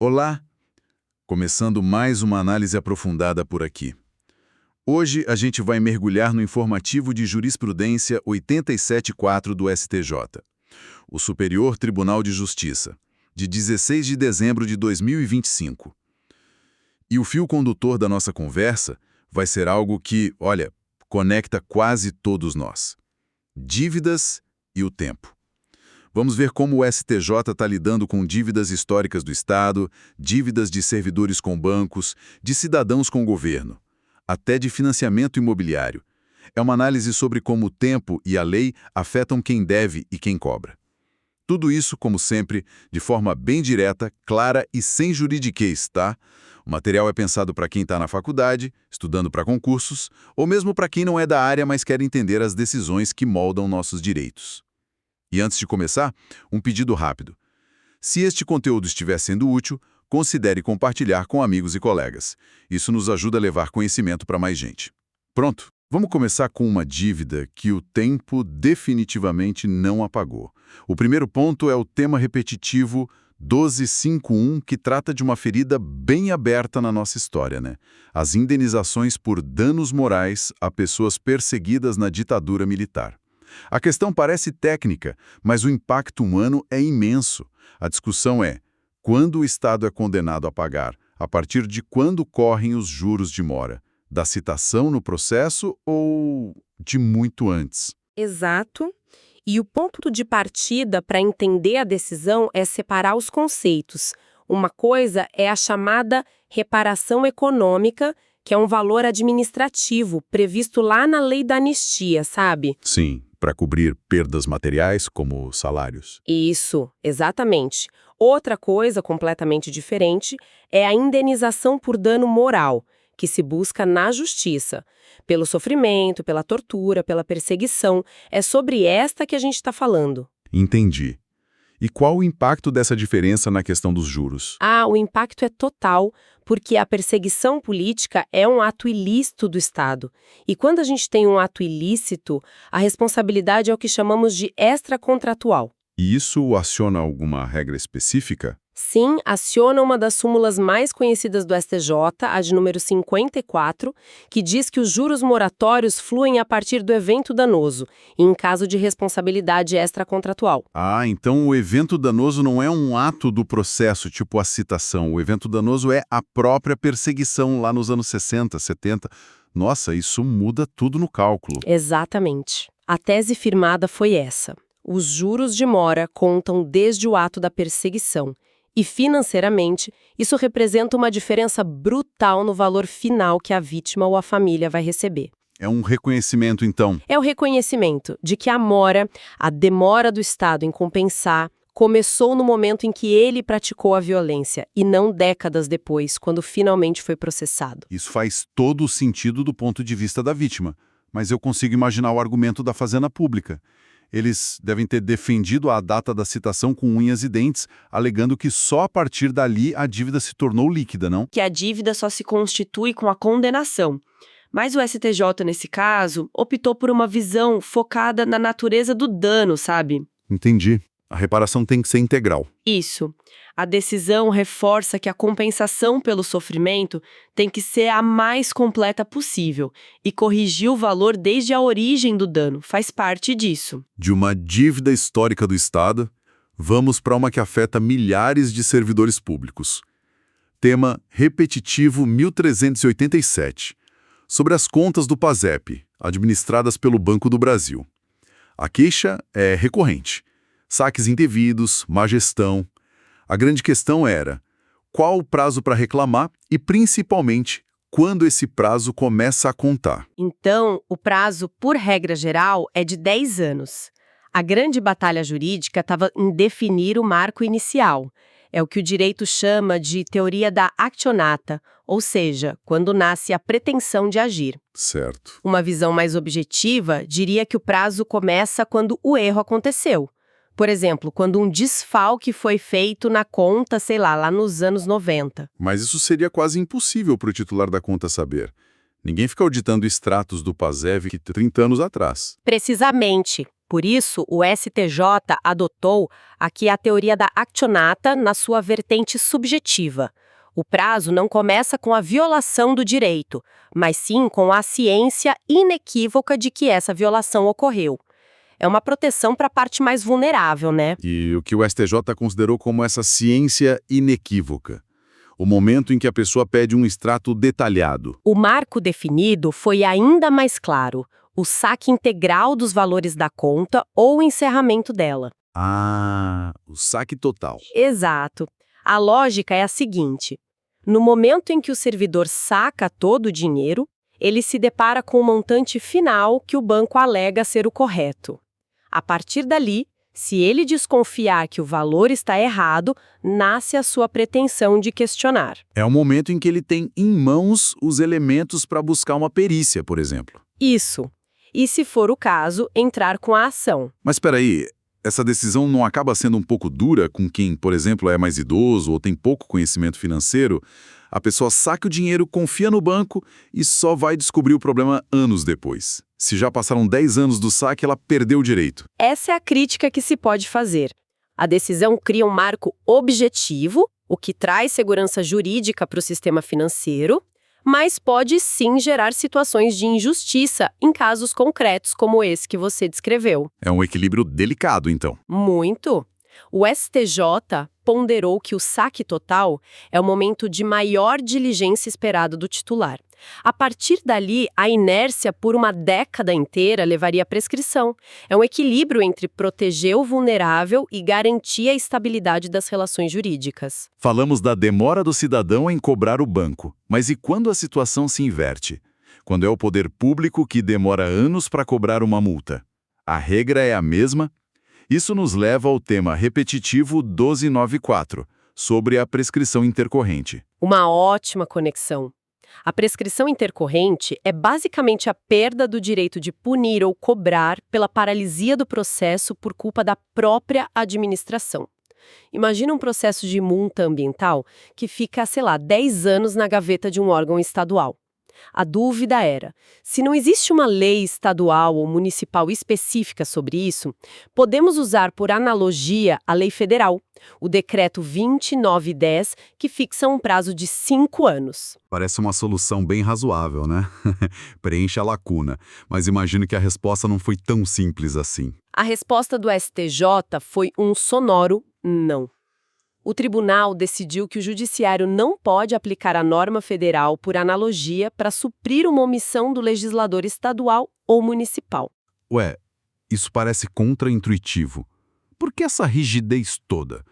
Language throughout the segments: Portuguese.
Olá! Começando mais uma análise aprofundada por aqui. Hoje a gente vai mergulhar no informativo de jurisprudência 87.4 do STJ, o Superior Tribunal de Justiça, de 16 de dezembro de 2025. E o fio condutor da nossa conversa vai ser algo que, olha, conecta quase todos nós: dívidas e o tempo. Vamos ver como o STJ está lidando com dívidas históricas do Estado, dívidas de servidores com bancos, de cidadãos com o governo, até de financiamento imobiliário. É uma análise sobre como o tempo e a lei afetam quem deve e quem cobra. Tudo isso, como sempre, de forma bem direta, clara e sem juridiquês, tá? O material é pensado para quem está na faculdade, estudando para concursos, ou mesmo para quem não é da área, mas quer entender as decisões que moldam nossos direitos. E antes de começar, um pedido rápido. Se este conteúdo estiver sendo útil, considere compartilhar com amigos e colegas. Isso nos ajuda a levar conhecimento para mais gente. Pronto, vamos começar com uma dívida que o tempo definitivamente não apagou. O primeiro ponto é o tema repetitivo 1251, que trata de uma ferida bem aberta na nossa história, né? As indenizações por danos morais a pessoas perseguidas na ditadura militar. A questão parece técnica, mas o impacto humano é imenso. A discussão é: quando o Estado é condenado a pagar? A partir de quando correm os juros de mora? Da citação no processo ou de muito antes? Exato. E o ponto de partida para entender a decisão é separar os conceitos. Uma coisa é a chamada reparação econômica, que é um valor administrativo previsto lá na lei da anistia, sabe? Sim, para cobrir perdas materiais como salários. Isso, exatamente. Outra coisa completamente diferente é a indenização por dano moral, que se busca na justiça. Pelo sofrimento, pela tortura, pela perseguição. É sobre esta que a gente está falando. Entendi. E qual o impacto dessa diferença na questão dos juros? O impacto é total, porque a perseguição política é um ato ilícito do Estado. E quando a gente tem um ato ilícito, a responsabilidade é o que chamamos de extracontratual. E isso aciona alguma regra específica? Sim, aciona uma das súmulas mais conhecidas do STJ, a de número 54, que diz que os juros moratórios fluem a partir do evento danoso, em caso de responsabilidade extracontratual. Então o evento danoso não é um ato do processo, tipo a citação. O evento danoso é a própria perseguição lá nos anos 60, 70. Nossa, isso muda tudo no cálculo. Exatamente. A tese firmada foi essa. Os juros de mora contam desde o ato da perseguição. E, financeiramente, isso representa uma diferença brutal no valor final que a vítima ou a família vai receber. É um reconhecimento, então. É o reconhecimento de que a mora, a demora do Estado em compensar, começou no momento em que ele praticou a violência e não décadas depois, quando finalmente foi processado. Isso faz todo o sentido do ponto de vista da vítima. Mas eu consigo imaginar o argumento da Fazenda Pública. Eles devem ter defendido a data da citação com unhas e dentes, alegando que só a partir dali a dívida se tornou líquida, não? Que a dívida só se constitui com a condenação. Mas o STJ, nesse caso, optou por uma visão focada na natureza do dano, sabe? Entendi. A reparação tem que ser integral. Isso. A decisão reforça que a compensação pelo sofrimento tem que ser a mais completa possível e corrigir o valor desde a origem do dano. Faz parte disso. De uma dívida histórica do Estado, vamos para uma que afeta milhares de servidores públicos. Tema repetitivo 1387, sobre as contas do PASEP, administradas pelo Banco do Brasil. A queixa é recorrente. Saques indevidos, má gestão. A grande questão era: qual o prazo para reclamar e, principalmente, quando esse prazo começa a contar? Então, o prazo, por regra geral, é de 10 anos. A grande batalha jurídica estava em definir o marco inicial. É o que o direito chama de teoria da actionata, ou seja, quando nasce a pretensão de agir. Certo. Uma visão mais objetiva diria que o prazo começa quando o erro aconteceu. Por exemplo, quando um desfalque foi feito na conta, sei lá nos anos 90. Mas isso seria quase impossível para o titular da conta saber. Ninguém fica auditando extratos do PASEV que 30 anos atrás. Precisamente. Por isso, o STJ adotou aqui a teoria da actionata na sua vertente subjetiva. O prazo não começa com a violação do direito, mas sim com a ciência inequívoca de que essa violação ocorreu. É uma proteção para a parte mais vulnerável, né? E o que o STJ considerou como essa ciência inequívoca? O momento em que a pessoa pede um extrato detalhado. O marco definido foi ainda mais claro: o saque integral dos valores da conta ou o encerramento dela. Ah, o saque total. Exato. A lógica é a seguinte: no momento em que o servidor saca todo o dinheiro, ele se depara com o montante final que o banco alega ser o correto. A partir dali, se ele desconfiar que o valor está errado, nasce a sua pretensão de questionar. É o momento em que ele tem em mãos os elementos para buscar uma perícia, por exemplo. Isso. E, se for o caso, entrar com a ação. Mas espera aí, essa decisão não acaba sendo um pouco dura com quem, por exemplo, é mais idoso ou tem pouco conhecimento financeiro? A pessoa saca o dinheiro, confia no banco e só vai descobrir o problema anos depois. Se já passaram 10 anos do saque, ela perdeu o direito. Essa é a crítica que se pode fazer. A decisão cria um marco objetivo, o que traz segurança jurídica para o sistema financeiro, mas pode sim gerar situações de injustiça em casos concretos como esse que você descreveu. É um equilíbrio delicado, então. Muito. O STJ ponderou que o saque total é o momento de maior diligência esperado do titular. A partir dali, a inércia por uma década inteira levaria à prescrição. É um equilíbrio entre proteger o vulnerável e garantir a estabilidade das relações jurídicas. Falamos da demora do cidadão em cobrar o banco. Mas e quando a situação se inverte? Quando é o poder público que demora anos para cobrar uma multa? A regra é a mesma? Isso nos leva ao tema repetitivo 1294, sobre a prescrição intercorrente. Uma ótima conexão. A prescrição intercorrente é basicamente a perda do direito de punir ou cobrar pela paralisia do processo por culpa da própria administração. Imagina um processo de multa ambiental que fica, 10 anos na gaveta de um órgão estadual. A dúvida era, se não existe uma lei estadual ou municipal específica sobre isso, podemos usar por analogia a lei federal, o Decreto 2910, que fixa um prazo de 5 anos. Parece uma solução bem razoável, né? Preenche a lacuna, mas imagino que a resposta não foi tão simples assim. A resposta do STJ foi um sonoro não. O tribunal decidiu que o judiciário não pode aplicar a norma federal por analogia para suprir uma omissão do legislador estadual ou municipal. Ué, isso parece contraintuitivo. Por que essa rigidez toda?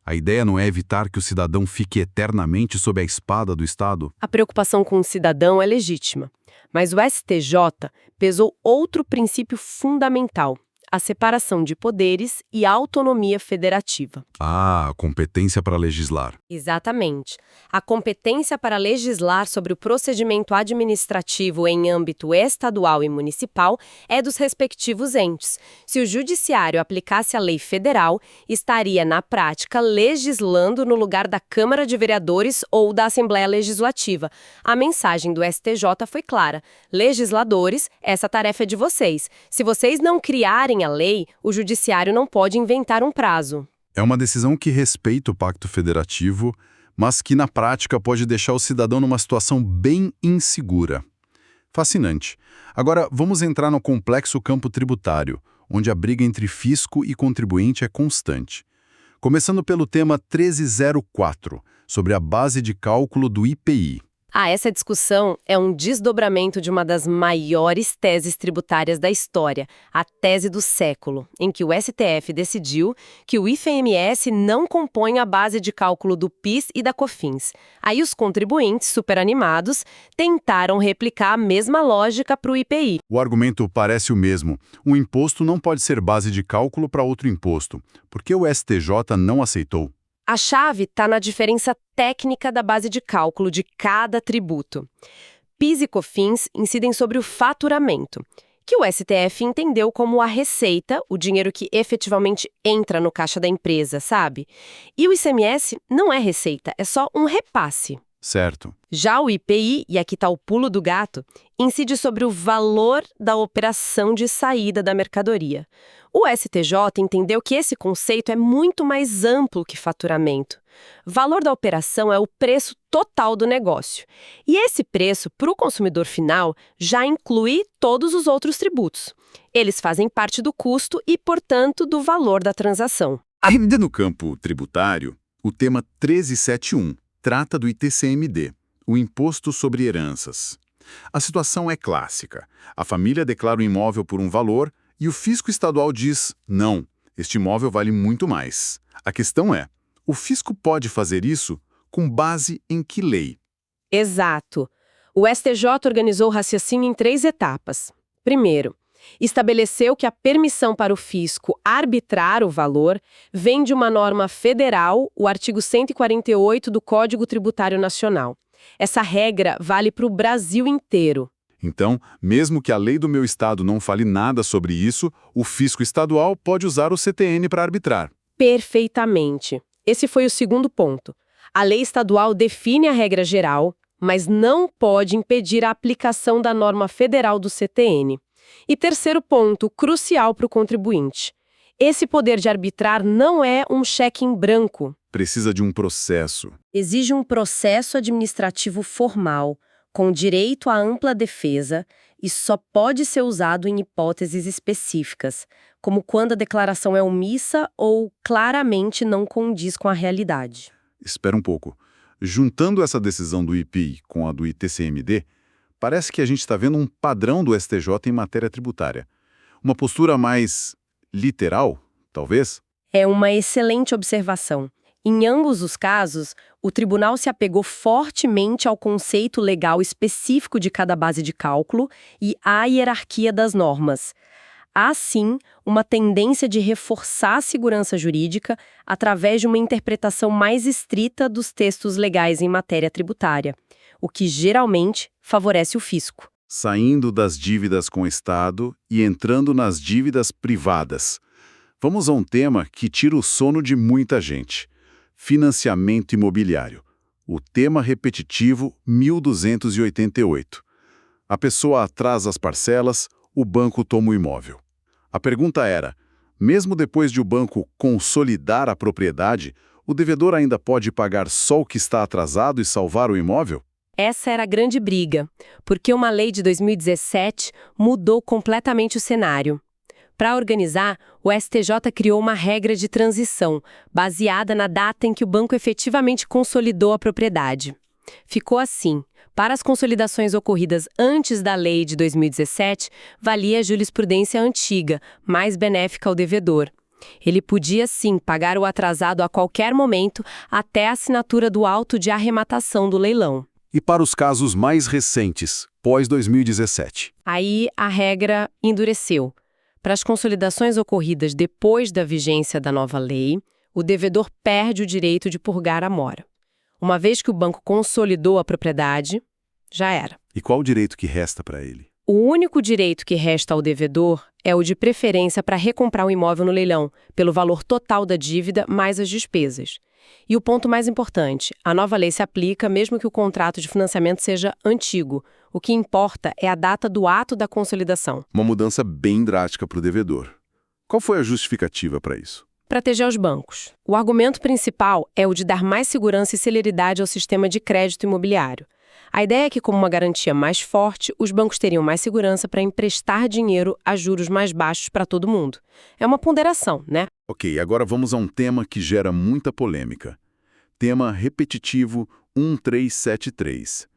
A ideia não é evitar que o cidadão fique eternamente sob a espada do Estado? A preocupação com o cidadão é legítima, mas o STJ pesou outro princípio fundamental: a separação de poderes e a autonomia federativa. Ah, competência para legislar. Exatamente. A competência para legislar sobre o procedimento administrativo em âmbito estadual e municipal é dos respectivos entes. Se o judiciário aplicasse a lei federal, estaria, na prática, legislando no lugar da Câmara de Vereadores ou da Assembleia Legislativa. A mensagem do STJ foi clara: legisladores, essa tarefa é de vocês. Se vocês não criarem a lei, o judiciário não pode inventar um prazo. É uma decisão que respeita o Pacto Federativo, mas que na prática pode deixar o cidadão numa situação bem insegura. Fascinante. Agora, vamos entrar no complexo campo tributário, onde a briga entre fisco e contribuinte é constante. Começando pelo tema 1304, sobre a base de cálculo do IPI. Essa discussão é um desdobramento de uma das maiores teses tributárias da história, a tese do século, em que o STF decidiu que o ICMS não compõe a base de cálculo do PIS e da COFINS. Aí os contribuintes, superanimados, tentaram replicar a mesma lógica para o IPI. O argumento parece o mesmo. Um imposto não pode ser base de cálculo para outro imposto. Por que o STJ não aceitou? A chave está na diferença técnica da base de cálculo de cada tributo. PIS e COFINS incidem sobre o faturamento, que o STF entendeu como a receita, o dinheiro que efetivamente entra no caixa da empresa, sabe? E o ICMS não é receita, é só um repasse. Certo. Já o IPI, e aqui está o pulo do gato, incide sobre o valor da operação de saída da mercadoria. O STJ entendeu que esse conceito é muito mais amplo que faturamento. Valor da operação é o preço total do negócio. E esse preço, para o consumidor final, já inclui todos os outros tributos. Eles fazem parte do custo e, portanto, do valor da transação. Ainda no campo tributário, o tema 1371 trata do ITCMD, o Imposto sobre Heranças. A situação é clássica. A família declara o imóvel por um valor e o fisco estadual diz, não, este imóvel vale muito mais. A questão é, o fisco pode fazer isso com base em que lei? Exato. O STJ organizou o raciocínio em 3 etapas. Primeiro, estabeleceu que a permissão para o fisco arbitrar o valor vem de uma norma federal, o artigo 148 do Código Tributário Nacional. Essa regra vale para o Brasil inteiro. Então, mesmo que a lei do meu estado não fale nada sobre isso, o fisco estadual pode usar o CTN para arbitrar. Perfeitamente. Esse foi o segundo ponto. A lei estadual define a regra geral, mas não pode impedir a aplicação da norma federal do CTN. E terceiro ponto, crucial para o contribuinte. Esse poder de arbitrar não é um cheque em branco. Precisa de um processo. Exige um processo administrativo formal, com direito à ampla defesa, e só pode ser usado em hipóteses específicas, como quando a declaração é omissa ou claramente não condiz com a realidade. Espera um pouco. Juntando essa decisão do IPI com a do ITCMD, parece que a gente está vendo um padrão do STJ em matéria tributária. Uma postura mais literal, talvez? É uma excelente observação. Em ambos os casos, o tribunal se apegou fortemente ao conceito legal específico de cada base de cálculo e à hierarquia das normas. Há, sim, uma tendência de reforçar a segurança jurídica através de uma interpretação mais estrita dos textos legais em matéria tributária, o que geralmente favorece o fisco. Saindo das dívidas com o Estado e entrando nas dívidas privadas. Vamos a um tema que tira o sono de muita gente. Financiamento imobiliário. O tema repetitivo 1288. A pessoa atrasa as parcelas, o banco toma o imóvel. A pergunta era, mesmo depois de o banco consolidar a propriedade, o devedor ainda pode pagar só o que está atrasado e salvar o imóvel? Essa era a grande briga, porque uma lei de 2017 mudou completamente o cenário. Para organizar, o STJ criou uma regra de transição, baseada na data em que o banco efetivamente consolidou a propriedade. Ficou assim: para as consolidações ocorridas antes da lei de 2017, valia a jurisprudência antiga, mais benéfica ao devedor. Ele podia, sim, pagar o atrasado a qualquer momento, até a assinatura do auto de arrematação do leilão. E para os casos mais recentes, pós-2017? Aí a regra endureceu. Para as consolidações ocorridas depois da vigência da nova lei, o devedor perde o direito de purgar a mora. Uma vez que o banco consolidou a propriedade, já era. E qual o direito que resta para ele? O único direito que resta ao devedor é o de preferência para recomprar o imóvel no leilão, pelo valor total da dívida mais as despesas. E o ponto mais importante, a nova lei se aplica mesmo que o contrato de financiamento seja antigo. O que importa é a data do ato da consolidação. Uma mudança bem drástica para o devedor. Qual foi a justificativa para isso? Proteger os bancos. O argumento principal é o de dar mais segurança e celeridade ao sistema de crédito imobiliário. A ideia é que, como uma garantia mais forte, os bancos teriam mais segurança para emprestar dinheiro a juros mais baixos para todo mundo. É uma ponderação, né? Ok, agora vamos a um tema que gera muita polêmica. Tema repetitivo 1373.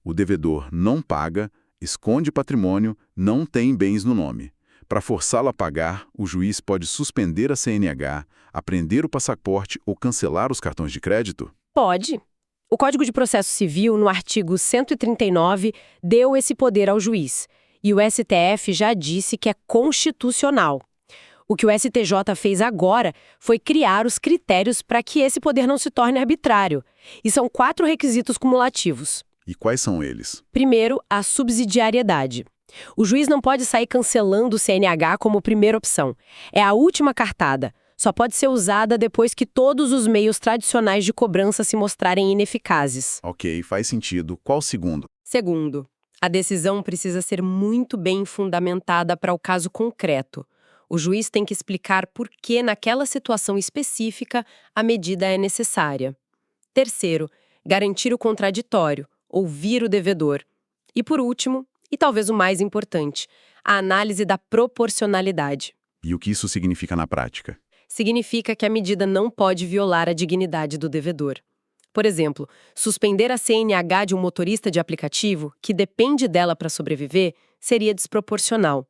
O devedor não paga, esconde patrimônio, não tem bens no nome. Para forçá-lo a pagar, o juiz pode suspender a CNH, apreender o passaporte ou cancelar os cartões de crédito? Pode. O Código de Processo Civil, no artigo 139, deu esse poder ao juiz. E o STF já disse que é constitucional. O que o STJ fez agora foi criar os critérios para que esse poder não se torne arbitrário. E são 4 requisitos cumulativos. E quais são eles? Primeiro, a subsidiariedade. O juiz não pode sair cancelando o CNH como primeira opção. É a última cartada. Só pode ser usada depois que todos os meios tradicionais de cobrança se mostrarem ineficazes. Ok, faz sentido. Qual o segundo? Segundo, a decisão precisa ser muito bem fundamentada para o caso concreto. O juiz tem que explicar por que, naquela situação específica, a medida é necessária. Terceiro, garantir o contraditório, ouvir o devedor. E por último, e talvez o mais importante, a análise da proporcionalidade. E o que isso significa na prática? Significa que a medida não pode violar a dignidade do devedor. Por exemplo, suspender a CNH de um motorista de aplicativo, que depende dela para sobreviver, seria desproporcional.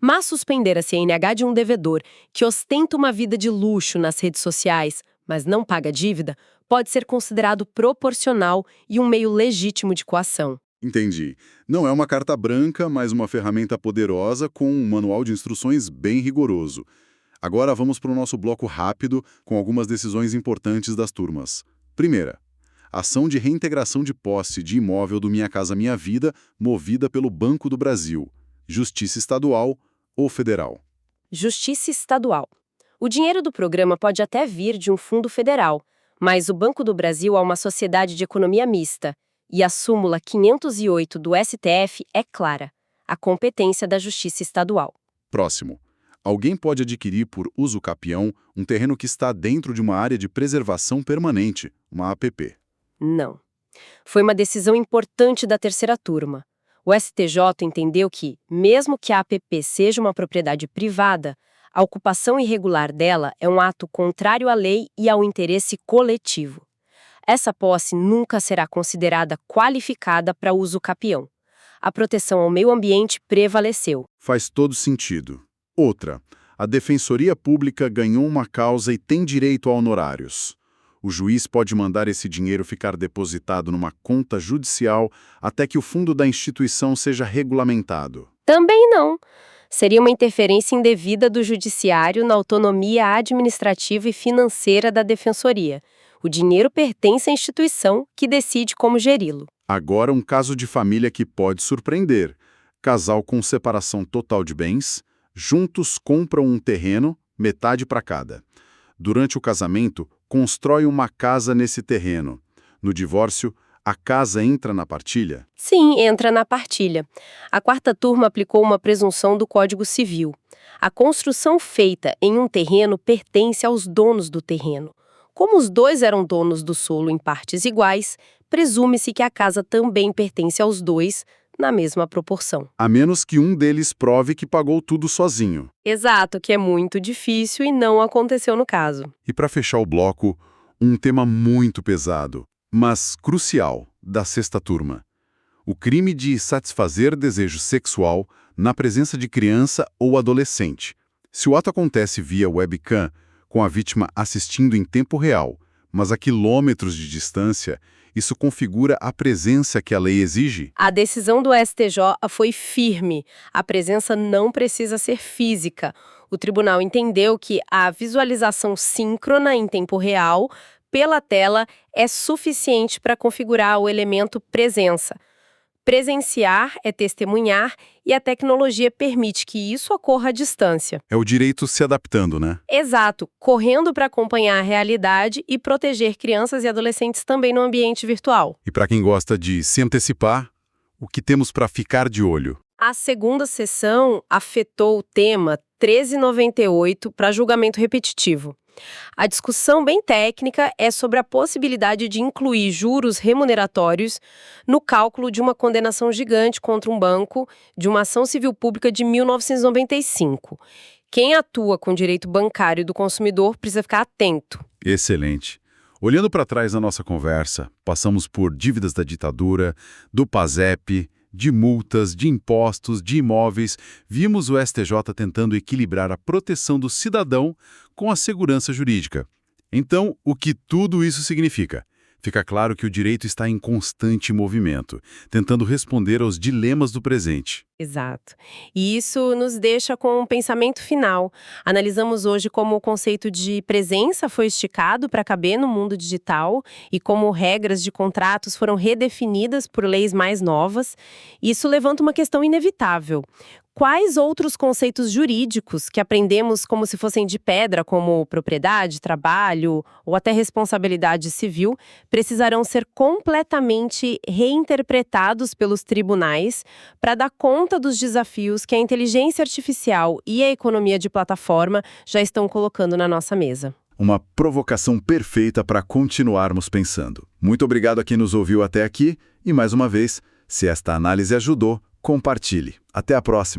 Mas suspender a CNH de um devedor que ostenta uma vida de luxo nas redes sociais, mas não paga dívida, pode ser considerado proporcional e um meio legítimo de coação. Entendi. Não é uma carta branca, mas uma ferramenta poderosa com um manual de instruções bem rigoroso. Agora vamos para o nosso bloco rápido com algumas decisões importantes das turmas. Primeira, ação de reintegração de posse de imóvel do Minha Casa Minha Vida, movida pelo Banco do Brasil, Justiça Estadual ou Federal. Justiça Estadual. O dinheiro do programa pode até vir de um fundo federal, mas o Banco do Brasil é uma sociedade de economia mista, e a súmula 508 do STF é clara: a competência da Justiça Estadual. Próximo. Alguém pode adquirir por uso capião um terreno que está dentro de uma área de preservação permanente, uma APP. Não. Foi uma decisão importante da terceira turma. O STJ entendeu que, mesmo que a APP seja uma propriedade privada, a ocupação irregular dela é um ato contrário à lei e ao interesse coletivo. Essa posse nunca será considerada qualificada para uso capião. A proteção ao meio ambiente prevaleceu. Faz todo sentido. Outra, a Defensoria Pública ganhou uma causa e tem direito a honorários. O juiz pode mandar esse dinheiro ficar depositado numa conta judicial até que o fundo da instituição seja regulamentado. Também não. Seria uma interferência indevida do judiciário na autonomia administrativa e financeira da Defensoria. O dinheiro pertence à instituição, que decide como geri-lo. Agora um caso de família que pode surpreender. Casal com separação total de bens, juntos compram um terreno, metade para cada. Durante o casamento, constrói uma casa nesse terreno. No divórcio, a casa entra na partilha? Sim, entra na partilha. A quarta turma aplicou uma presunção do Código Civil. A construção feita em um terreno pertence aos donos do terreno. Como os dois eram donos do solo em partes iguais, presume-se que a casa também pertence aos dois, na mesma proporção. A menos que um deles prove que pagou tudo sozinho. Exato, que é muito difícil e não aconteceu no caso. E para fechar o bloco, um tema muito pesado, mas crucial, da sexta turma. O crime de satisfazer desejo sexual na presença de criança ou adolescente. Se o ato acontece via webcam, com a vítima assistindo em tempo real, mas a quilômetros de distância, isso configura a presença que a lei exige? A decisão do STJ foi firme. A presença não precisa ser física. O tribunal entendeu que a visualização síncrona em tempo real, pela tela, é suficiente para configurar o elemento presença. Presenciar é testemunhar e a tecnologia permite que isso ocorra à distância. É o direito se adaptando, né? Exato, correndo para acompanhar a realidade e proteger crianças e adolescentes também no ambiente virtual. E para quem gosta de se antecipar, o que temos para ficar de olho? A segunda sessão afetou o tema 1398 para julgamento repetitivo. A discussão bem técnica é sobre a possibilidade de incluir juros remuneratórios no cálculo de uma condenação gigante contra um banco de uma ação civil pública de 1995. Quem atua com direito bancário do consumidor precisa ficar atento. Excelente. Olhando para trás na nossa conversa, passamos por dívidas da ditadura, do PASEP, de multas, de impostos, de imóveis, vimos o STJ tentando equilibrar a proteção do cidadão com a segurança jurídica. Então, o que tudo isso significa? Fica claro que o direito está em constante movimento, tentando responder aos dilemas do presente. Exato. E isso nos deixa com um pensamento final. Analisamos hoje como o conceito de presença foi esticado para caber no mundo digital e como regras de contratos foram redefinidas por leis mais novas. Isso levanta uma questão inevitável. Quais outros conceitos jurídicos que aprendemos como se fossem de pedra, como propriedade, trabalho ou até responsabilidade civil, precisarão ser completamente reinterpretados pelos tribunais para dar conta dos desafios que a inteligência artificial e a economia de plataforma já estão colocando na nossa mesa? Uma provocação perfeita para continuarmos pensando. Muito obrigado a quem nos ouviu até aqui e, mais uma vez, se esta análise ajudou, compartilhe. Até a próxima!